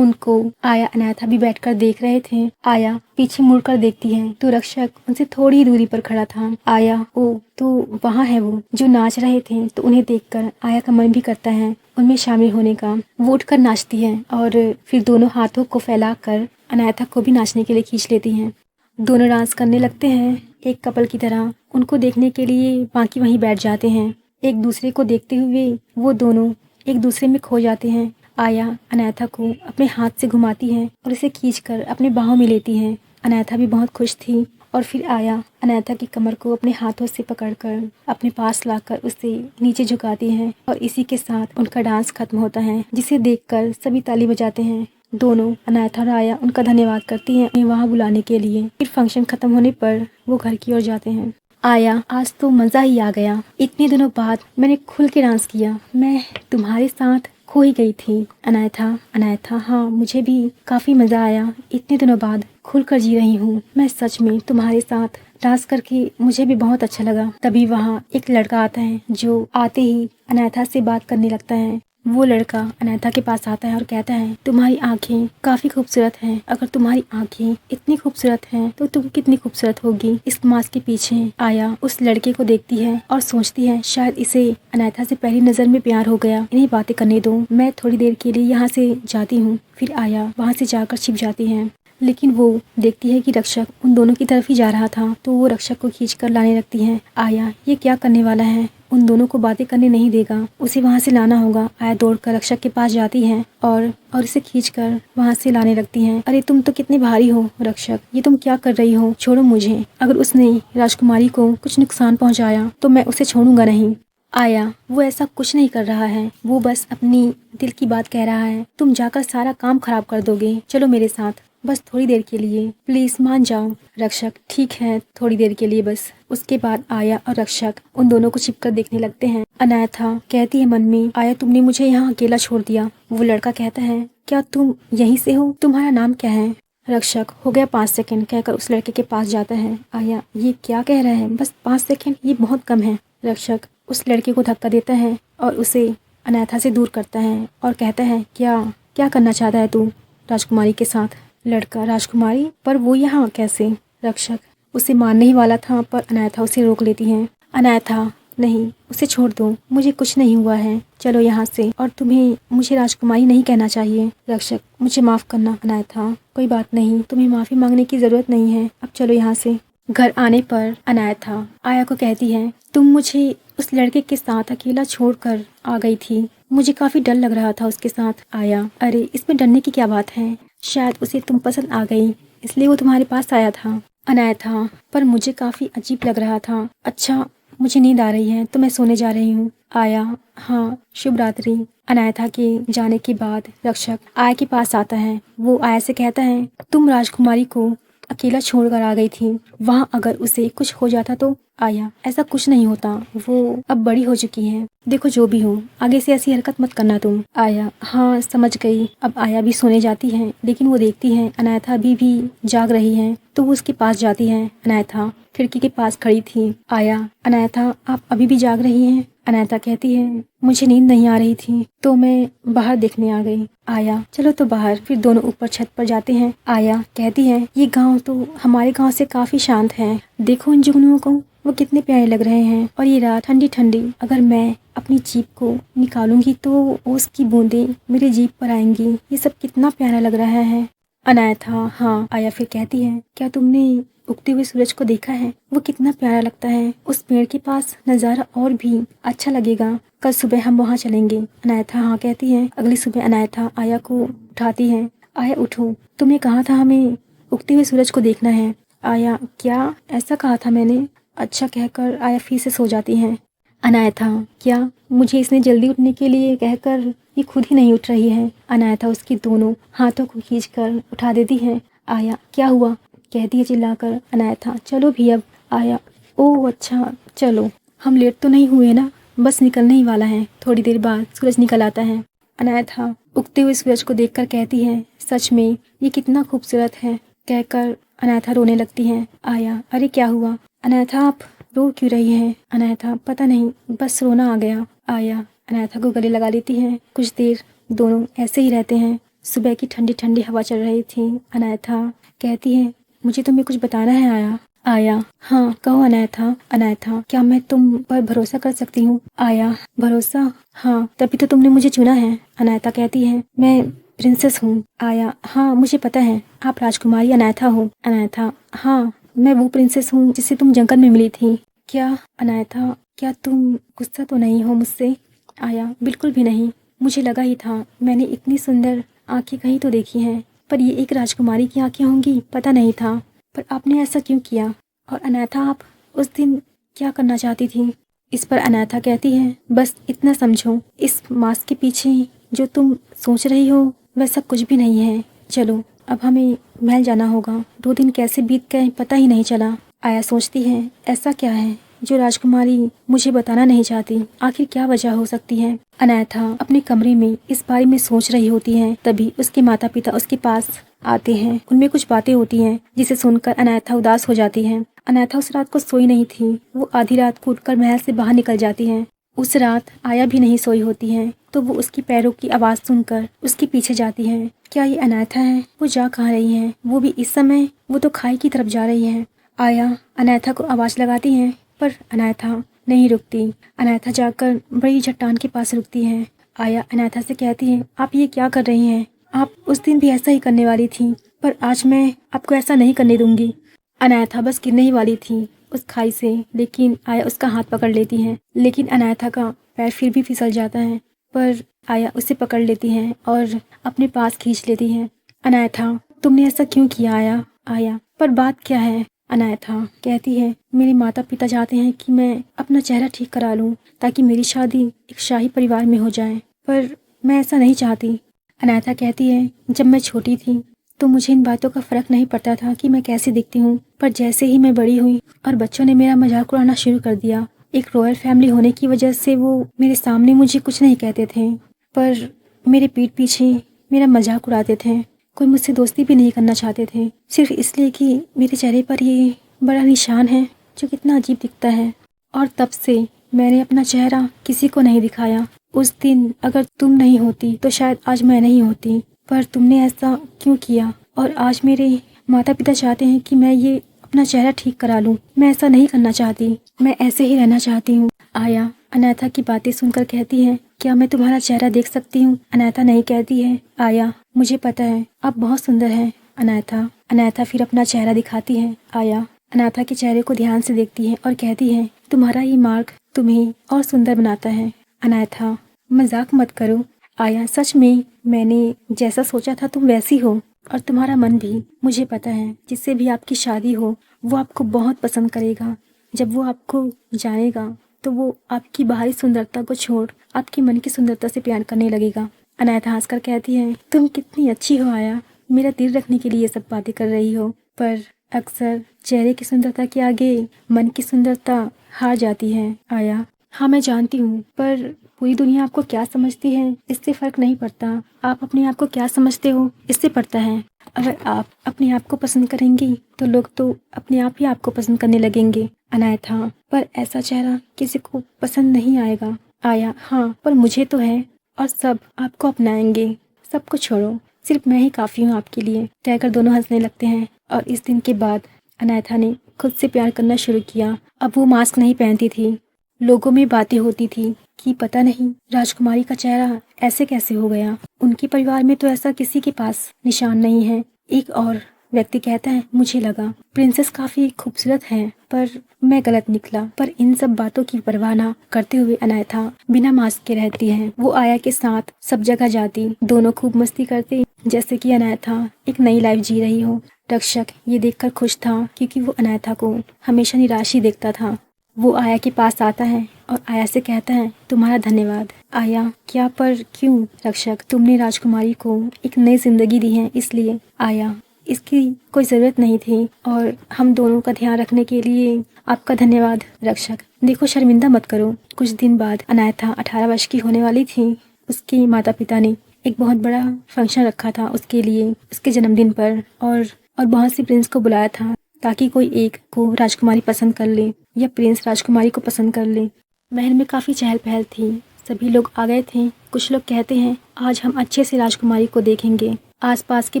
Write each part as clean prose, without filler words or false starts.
उनको आया अनाथा भी बैठकर देख रहे थे। आया पीछे मुड़कर देखती है तो रक्षक उनसे थोड़ी दूरी पर खड़ा था। आया ओ तो वहाँ है वो जो नाच रहे थे, तो उन्हें देखकर आया का मन भी करता है उनमें शामिल होने का। वो उठकर नाचती है और फिर दोनों हाथों को फैलाकर अनाथा को भी नाचने के लिए खींच लेती हैं। दोनों डांस करने लगते हैं एक कपल की तरह। उनको देखने के लिए बाकी वहीं बैठ जाते हैं। एक दूसरे को देखते हुए वो दोनों एक दूसरे में खो जाते हैं। आया अनाथा को अपने हाथ से घुमाती है और उसे खींचकर अपने बाहों में लेती है। अनाथा भी बहुत खुश थी और फिर आया अनाथा की कमर को अपने हाथों से पकड़कर अपने पास लाकर उसे नीचे झुकाती है और इसी के साथ उनका डांस खत्म होता है, जिसे देखकर सभी ताली बजाते हैं। दोनों अनाथा और आया उनका धन्यवाद करती हैं उन्हें वहाँ बुलाने के लिए। फिर फंक्शन खत्म होने पर वो घर की ओर जाते हैं। आया आज तो मज़ा ही आ गया, इतने दिनों बाद मैंने खुल के डांस किया, मैं तुम्हारे साथ खो ही गई थी। अनाथा हाँ मुझे भी काफ़ी मज़ा आया, इतने दिनों बाद खुलकर जी रही हूँ। मैं सच में तुम्हारे साथ डांस करके मुझे भी बहुत अच्छा लगा। तभी वहाँ एक लड़का आता है जो आते ही अनाथा से बात करने लगता है। वो लड़का अनाथा के पास आता है और कहता है तुम्हारी आंखें काफ़ी खूबसूरत हैं। अगर तुम्हारी आंखें इतनी खूबसूरत हैं तो तुम कितनी खूबसूरत होगी। इस मास्क के पीछे आया उस लड़के को देखती है और सोचती है शायद इसे अनाथा से पहली नज़र में प्यार हो गया। इन्हें बातें करने दो, मैं थोड़ी देर के लिए यहाँ से जाती हूँ। फिर आया वहाँ से जाकर छिप जाती है, लेकिन वो देखती है कि रक्षक उन दोनों की तरफ ही जा रहा था, तो वो रक्षक को खींचकर लाने लगती है। आया ये क्या करने वाला है, उन दोनों को बातें करने नहीं देगा, उसे वहाँ से लाना होगा। आया दौड़कर रक्षक के पास जाती है और इसे खींचकर वहाँ से लाने लगती है। अरे तुम तो कितने भारी हो रक्षक, ये तुम क्या कर रही हो, छोड़ो मुझे। अगर उसने राजकुमारी को कुछ नुकसान पहुँचाया तो मैं उसे छोड़ूंगा नहीं। आया वो ऐसा कुछ नहीं कर रहा है, वो बस अपनी दिल की बात कह रहा है। तुम जाकर सारा काम खराब कर दोगे, चलो मेरे साथ, बस थोड़ी देर के लिए, प्लीज मान जाओ। रक्षक ठीक है थोड़ी देर के लिए बस। उसके बाद आया और रक्षक उन दोनों को छिपकर देखने लगते हैं। अनाथा कहती है मन में आया तुमने मुझे यहाँ अकेला छोड़ दिया। वो लड़का कहता है क्या तुम यहीं से हो, तुम्हारा नाम क्या है। रक्षक हो गया 5 सेकंड कहकर उस लड़के के पास जाता है। आया ये क्या कह रहा है, बस 5 सेकंड, ये बहुत कम है। रक्षक उस लड़के को धक्का देता है और उसे अनाथा से दूर करता है और कहता है क्या क्या करना चाहता है तू राजकुमारी के साथ। लड़का राजकुमारी, पर वो यहाँ कैसे। रक्षक उसे मारने ही वाला था पर अनाथा उसे रोक लेती है। अनाथा नहीं, उसे छोड़ दो, मुझे कुछ नहीं हुआ है, चलो यहाँ से, और तुम्हें मुझे राजकुमारी नहीं कहना चाहिए। रक्षक मुझे माफ करना अनाथा, कोई बात नहीं, तुम्हें माफी मांगने की जरूरत नहीं है, अब चलो यहाँ से। घर आने पर अनाथा आया को कहती है तुम मुझे उस लड़के के साथ अकेला छोड़कर आ गई थी, मुझे काफी डर लग रहा था उसके साथ। आया अरे इसमें डरने की क्या बात है, शायद उसे तुम पसंद आ गई इसलिए वो तुम्हारे पास आया था। अनाथा पर मुझे काफी अजीब लग रहा था। अच्छा मुझे नींद आ रही है तो मैं सोने जा रही हूँ। आया हाँ शुभ रात्रि। अनाथा के जाने के बाद रक्षक आया के पास आता है। वो आया से कहता है तुम राजकुमारी को अकेला छोड़कर आ गई थी, वहाँ अगर उसे कुछ हो जाता तो। आया ऐसा कुछ नहीं होता, वो अब बड़ी हो चुकी है, देखो जो भी हो आगे से ऐसी हरकत मत करना तुम। आया हाँ समझ गई। अब आया भी सोने जाती है, लेकिन वो देखती है अनाथा अभी भी जाग रही है, तो वो उसके पास जाती है। अनाथा खिड़की के पास खड़ी थी। आया अनाथा आप अभी भी जाग रही हैं। अनाथा कहती है मुझे नींद नहीं आ रही थी तो मैं बाहर देखने आ गई। आया चलो तो बाहर। फिर दोनों ऊपर छत पर जाते हैं। आया कहती है ये गांव तो हमारे गांव से काफी शांत है, देखो इन जुगनुओं को, वो कितने प्यारे लग रहे हैं, और ये रात ठंडी ठंडी, अगर मैं अपनी जीभ को निकालूंगी तो उसकी बूंदें मेरी जीभ पर आएंगी, ये सब कितना प्यारा लग रहा है। अनाथा हाँ। आया फिर कहती है क्या तुमने उगते हुए सूरज को देखा है, वो कितना प्यारा लगता है, उस पेड़ के पास नज़ारा और भी अच्छा लगेगा, कल सुबह हम वहाँ चलेंगे। अनाथा हाँ कहती है। अगली सुबह अनाथा आया को उठाती है। आया उठो, तुमने कहा था हमें उगते हुए सूरज को देखना है। आया क्या ऐसा कहा था मैंने, अच्छा कहकर आया फिर से सो जाती है। अनाथा क्या मुझे इसने जल्दी उठने के लिए कहकर ये खुद ही नहीं उठ रही है। अनाथा उसकी दोनों हाथों को खींचकर उठा देती है। आया क्या हुआ कहती है चिल्लाकर। अनाथा चलो भी अब। आया ओह अच्छा चलो, हम लेट तो नहीं हुए ना, बस निकलने ही वाला है, थोड़ी देर बाद सूरज निकल आता है। अनाथा उगते हुए सूरज को देखकर कहती है सच में ये कितना खूबसूरत है, कहकर अनाथा रोने लगती है। आया अरे क्या हुआ अनाथा, आप रो क्यों रही हैं। अनाथा पता नहीं बस रोना आ गया। आया अनाथा को गले लगा लेती है। कुछ देर दोनों ऐसे ही रहते हैं। सुबह की ठंडी ठंडी हवा चल रही थी। अनायथा कहती है, मुझे तुम्हें कुछ बताना है आया। आया, हाँ कहो अनायथा। अनायथा, क्या मैं तुम पर भरोसा कर सकती हूँ? आया, भरोसा? हाँ, तभी तो तुमने मुझे चुना है। अनायथा कहती है, मैं प्रिंसेस हूँ। आया, हाँ मुझे पता है, आप राजकुमारी अनायथा हो। अनायथा, हाँ मैं वो प्रिंसेस हूँ जिससे तुम जंगल में मिली थी। क्या? अनायथा, क्या तुम गुस्सा तो नहीं हो मुझसे? आया, बिल्कुल भी नहीं, मुझे लगा ही था। मैंने इतनी सुंदर आंखें कहीं तो देखी हैं, पर ये एक राजकुमारी की आंखें होंगी पता नहीं था। पर आपने ऐसा क्यों किया? और अनायथा, आप उस दिन क्या करना चाहती थी? इस पर अनायथा कहती है, बस इतना समझो, इस मास्क के पीछे जो तुम सोच रही हो वह सब कुछ भी नहीं है। चलो अब हमें महल जाना होगा। 2 दिन कैसे बीत गए पता ही नहीं चला। आया सोचती है, ऐसा क्या है जो राजकुमारी मुझे बताना नहीं चाहती? आखिर क्या वजह हो सकती है? अनायथा अपने कमरे में इस बारे में सोच रही होती है, तभी उसके माता पिता उसके पास आते हैं। उनमें कुछ बातें होती हैं जिसे सुनकर अनायथा उदास हो जाती है। अनायथा उस रात को सोई नहीं थी। वो आधी रात को उठकर महल से बाहर निकल जाती है। उस रात आया भी नहीं सोई होती है, तो वो उसकी पैरों की आवाज़ सुनकर उसके पीछे जाती है। क्या ये अनायथा है? वो जा कहाँ रही है? वो भी इस समय? वो तो खाई की तरफ जा रही है। आया अनायथा को आवाज़ लगाती है, पर अनायथा नहीं रुकती। अनायथा जाकर बड़ी चट्टान के पास रुकती है। आया अनायथा से कहती है, आप ये क्या कर रही हैं? आप उस दिन भी ऐसा ही करने वाली थी, पर आज मैं आपको ऐसा नहीं करने दूंगी। अनायथा बस गिरने ही वाली थी उस खाई से, लेकिन आया उसका हाथ पकड़ लेती है। लेकिन अनायथा का पैर फिर भी फिसल जाता है, पर आया उसे पकड़ लेती है और अपने पास खींच लेती है। अनायथा, तुमने ऐसा क्यों किया आया? आया, पर बात क्या है? अनायथा कहती है, मेरे माता पिता चाहते हैं कि मैं अपना चेहरा ठीक करा लूं ताकि मेरी शादी एक शाही परिवार में हो जाए, पर मैं ऐसा नहीं चाहती। अनायथा कहती है, जब मैं छोटी थी तो मुझे इन बातों का फर्क नहीं पड़ता था कि मैं कैसी दिखती हूँ, पर जैसे ही मैं बड़ी हुई और बच्चों ने मेरा मजाक उड़ाना शुरू कर दिया, एक रॉयल फैमिली होने की वजह से वो मेरे सामने मुझे कुछ नहीं कहते थे, पर मेरे पीठ पीछे मेरा मजाक उड़ाते थे। कोई मुझसे दोस्ती भी नहीं करना चाहते थे, सिर्फ इसलिए कि मेरे चेहरे पर ये बड़ा निशान है जो कितना अजीब दिखता है। और तब से मैंने अपना चेहरा किसी को नहीं दिखाया। उस दिन अगर तुम नहीं होती तो शायद आज मैं नहीं होती, पर तुमने ऐसा क्यों किया? और आज मेरे माता पिता चाहते हैं कि मैं ये अपना चेहरा ठीक करा लूं। मैं ऐसा नहीं करना चाहती, मैं ऐसे ही रहना चाहती हूँ। आया अनायथा की बातें सुनकर कहती है, क्या मैं तुम्हारा चेहरा देख सकती हूँ? अनायथा नहीं कहती है। आया, मुझे पता है आप बहुत सुंदर हैं। अनायथा अनायथा फिर अपना चेहरा दिखाती है। आया अनायथा के चेहरे को ध्यान से देखती है और कहती है, तुम्हारा ये मार्ग तुम्हें और सुंदर बनाता है। अनायथा, मजाक मत करो। आया, सच में मैंने जैसा सोचा था तुम वैसी हो, और तुम्हारा मन भी। मुझे पता है जिससे भी आपकी शादी हो वो आपको बहुत पसंद करेगा। जब वो आपको जानेगा तो वो आपकी बाहरी सुंदरता को छोड़ आपके मन की सुंदरता से प्यार करने लगेगा। अनायथा हंसकर कहती है, तुम कितनी अच्छी हो आया, मेरा दिल रखने के लिए ये सब बातें कर रही हो, पर अक्सर चेहरे की सुंदरता के आगे मन की सुंदरता हार जाती है। आया, हाँ मैं जानती हूँ, पर पूरी दुनिया आपको क्या समझती है इससे फर्क नहीं पड़ता। आप अपने आप को क्या समझते हो इससे पड़ता है। अगर आप अपने आप को पसंद करेंगी तो लोग तो अपने आप ही आपको पसंद करने लगेंगे। अनायथा, पर ऐसा चेहरा किसी को पसंद नहीं आएगा। आया, हाँ पर मुझे तो है, और सब आपको अपनाएंगे। सबको छोड़ो, सिर्फ मैं ही काफ़ी हूँ आपके लिए। कहकर दोनों हंसने लगते हैं। और इस दिन के बाद अनायथा ने खुद से प्यार करना शुरू किया। अब वो मास्क नहीं पहनती थी। लोगों में बातें होती थी कि पता नहीं राजकुमारी का चेहरा ऐसे कैसे हो गया, उनके परिवार में तो ऐसा किसी के पास निशान नहीं है। एक और व्यक्ति कहता है, मुझे लगा प्रिंसेस काफी खूबसूरत है, पर मैं गलत निकला। पर इन सब बातों की परवाह न करते हुए अनायथा बिना मास्क के रहती है। वो आया के साथ सब जगह जाती, दोनों खूब मस्ती करते, जैसे कि अनायथा एक नई लाइफ जी रही हो। रक्षक ये देखकर खुश था, क्योंकि वो अनायथा को हमेशा निराश ही देखता था। वो आया के पास आता है और आया से कहता है, तुम्हारा धन्यवाद। आया, क्या पर क्यों? रक्षक, तुमने राजकुमारी को एक नई जिंदगी दी है इसलिए। आया, इसकी कोई ज़रूरत नहीं थी, और हम दोनों का ध्यान रखने के लिए आपका धन्यवाद। रक्षक, देखो शर्मिंदा मत करो। कुछ दिन बाद अनायथा 18 वर्ष की होने वाली थी। उसके माता पिता ने एक बहुत बड़ा फंक्शन रखा था उसके लिए, उसके जन्मदिन पर, और बहुत सी प्रिंस को बुलाया था ताकि कोई एक को राजकुमारी पसंद कर ले या प्रिंस राजकुमारी को पसंद कर ले। महल में काफ़ी चहल पहल थी। सभी लोग आ गए थे। कुछ लोग कहते हैं आज हम अच्छे से राजकुमारी को देखेंगे। आसपास के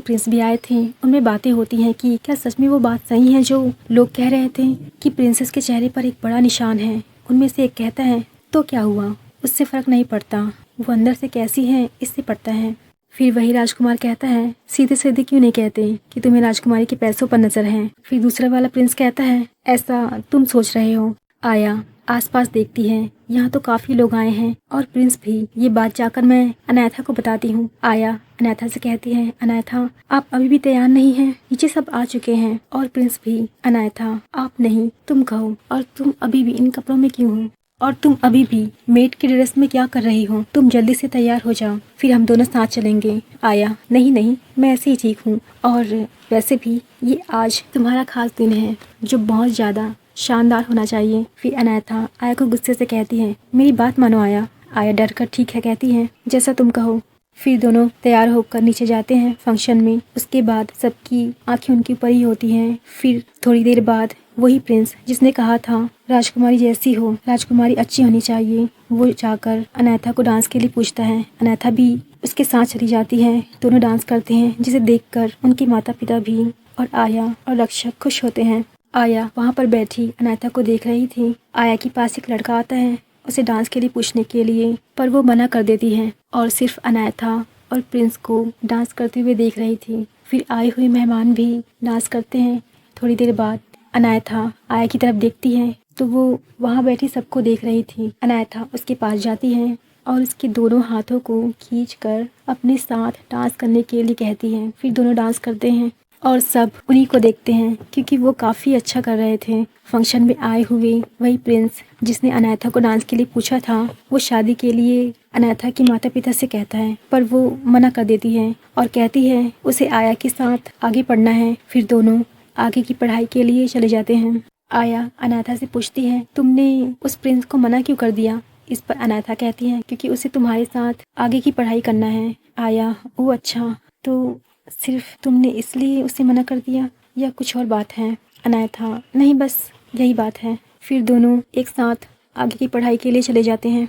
प्रिंस भी आए थे। उनमें बातें होती हैं कि क्या सच में वो बात सही है जो लोग कह रहे थे कि प्रिंसेस के चेहरे पर एक बड़ा निशान है। उनमें से एक कहता है तो क्या हुआ, उससे फर्क नहीं पड़ता, वो अंदर से कैसी है इससे पड़ता है। फिर वही राजकुमार कहता है सीधे सीधे क्यों नहीं कहते कि तुम्हें राजकुमारी के पैसों पर नजर है। फिर दूसरा वाला प्रिंस कहता है ऐसा तुम सोच रहे हो। आया आसपास देखती है, यहाँ तो काफी लोग आए हैं और प्रिंस भी। ये बात जाकर मैं अनायथा को बताती हूँ। आया अनायथा से कहती है अनायथा आप अभी भी तैयार नहीं हैं, नीचे सब आ चुके हैं और प्रिंस भी। अनायथा आप नहीं, तुम कहो, और तुम अभी भी इन कपड़ों में क्यों हो, और तुम अभी भी मेड की ड्रेस में क्या कर रही हो, तुम जल्दी से तैयार हो जाओ, फिर हम दोनों साथ चलेंगे। आया नहीं नहीं, मैं ऐसे ही ठीक हूँ, और वैसे भी ये आज तुम्हारा खास दिन है जो बहुत ज्यादा शानदार होना चाहिए। फिर अनायथा आया को गुस्से से कहती है मेरी बात मानो आया। आया डर कर ठीक है कहती है जैसा तुम कहो। फिर दोनों तैयार होकर नीचे जाते हैं फंक्शन में। उसके बाद सबकी आंखें उनके ऊपर ही होती हैं। फिर थोड़ी देर बाद वही प्रिंस जिसने कहा था राजकुमारी जैसी हो, राजकुमारी अच्छी होनी चाहिए, वो जाकर अनायथा को डांस के लिए पूछता है। अनायथा भी उसके साथ चली जाती है। दोनों डांस करते हैं जिसे देखकर उनके माता पिता भी और आया और रक्षक खुश होते हैं। आया वहाँ पर बैठी अनायथा को देख रही थी। आया के पास एक लड़का आता है उसे डांस के लिए पूछने के लिए, पर वो मना कर देती है और सिर्फ अनायथा और प्रिंस को डांस करते हुए देख रही थी। फिर आए हुए मेहमान भी डांस करते हैं। थोड़ी देर बाद अनायथा आया की तरफ देखती है तो वो वहाँ बैठी सबको देख रही थी। अनायथा उसके पास जाती है और उसके दोनों हाथों को खींचकर अपने साथ डांस करने के लिए कहती है। फिर दोनों डांस करते हैं और सब उन्हीं को देखते हैं क्योंकि वो काफ़ी अच्छा कर रहे थे। फंक्शन में आए हुए वही प्रिंस जिसने अनायथा को डांस के लिए पूछा था, वो शादी के लिए अनायथा के माता पिता से कहता है, पर वो मना कर देती है और कहती है उसे आया के साथ आगे पढ़ना है। फिर दोनों आगे की पढ़ाई के लिए चले जाते हैं। आया अनायथा से पूछती है तुमने उस प्रिंस को मना क्यों कर दिया। इस पर अनायथा कहती है क्योंकि उसे तुम्हारे साथ आगे की पढ़ाई करना है। आया ओ अच्छा, तो सिर्फ तुमने इसलिए उसे मना कर दिया या कुछ और बात है। अनायथा नहीं, बस यही बात है। फिर दोनों एक साथ आगे की पढ़ाई के लिए चले जाते हैं।